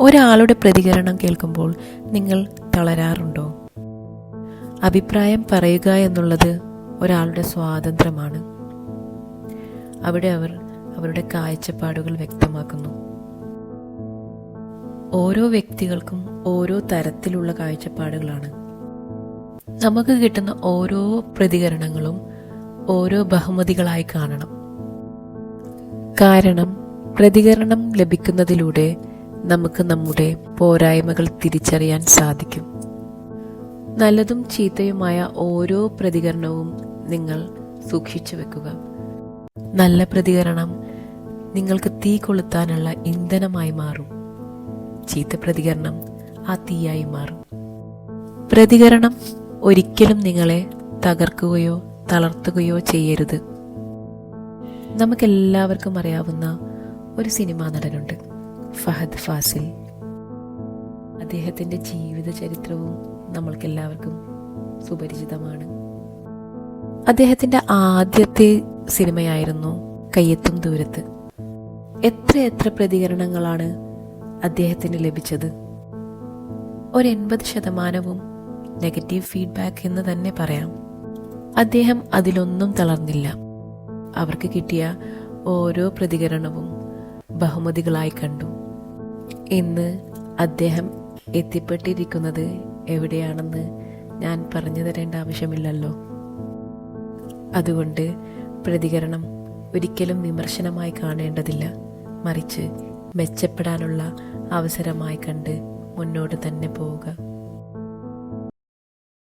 ഒരാളുടെ പ്രതികരണം കേൾക്കുമ്പോൾ നിങ്ങൾ തളരാറുണ്ടോ? അഭിപ്രായം പറയുക എന്നുള്ളത് ഒരാളുടെ സ്വാതന്ത്ര്യമാണ്. അവിടെ അവർ അവരുടെ കാഴ്ചപ്പാടുകൾ വ്യക്തമാക്കുന്നു. ഓരോ വ്യക്തികൾക്കും ഓരോ തരത്തിലുള്ള കാഴ്ചപ്പാടുകളാണ്. നമുക്ക് കിട്ടുന്ന ഓരോ പ്രതികരണങ്ങളും ഓരോ ബഹുമതികളായി കാണണം. കാരണം പ്രതികരണം ലഭിക്കുന്നതിലൂടെ നമുക്ക് നമ്മുടെ പോരായ്മകൾ തിരിച്ചറിയാൻ സാധിക്കും. നല്ലതും ചീത്തയുമായ ഓരോ പ്രതികരണവും നിങ്ങൾ സൂക്ഷിച്ചു വെക്കുക. നല്ല പ്രതികരണം നിങ്ങൾക്ക് തീ കൊളുത്താനുള്ള ഇന്ധനമായി മാറും. ചീത്ത പ്രതികരണം ആ തീയായി മാറും. പ്രതികരണം ഒരിക്കലും നിങ്ങളെ തകർക്കുകയോ തളർത്തുകയോ ചെയ്യരുത്. നമുക്കെല്ലാവർക്കും അറിയാവുന്ന ഒരു സിനിമാ നടനുണ്ട്, ഫഹദ് ഫാസിൽ. അദ്ദേഹത്തിൻ്റെ ജീവിത ചരിത്രവും നമ്മൾക്കെല്ലാവർക്കും സുപരിചിതമാണ്. അദ്ദേഹത്തിൻ്റെ ആദ്യത്തെ സിനിമയായിരുന്നു കയ്യെത്തും ദൂരത്ത്. എത്ര പ്രതികരണങ്ങളാണ് അദ്ദേഹത്തിന് ലഭിച്ചത്? 80% നെഗറ്റീവ് ഫീഡ്ബാക്ക് എന്ന് തന്നെ പറയാം. അദ്ദേഹം അതിലൊന്നും തളർന്നില്ല. അവർക്ക് കിട്ടിയ ഓരോ പ്രതികരണവും ബഹുമതികളായി കണ്ടു. ഇന്ന് അദ്ദേഹം എത്തിപ്പെട്ടിരിക്കുന്നത് എവിടെയാണെന്ന് ഞാൻ പറഞ്ഞു തരേണ്ട ആവശ്യമില്ലല്ലോ. അതുകൊണ്ട് പ്രതികരണം ഒരിക്കലും വിമർശനമായി കാണേണ്ടതില്ല, മറിച്ച് മെച്ചപ്പെടാനുള്ള അവസരമായി കണ്ട് മുന്നോട്ട് തന്നെ പോവുക.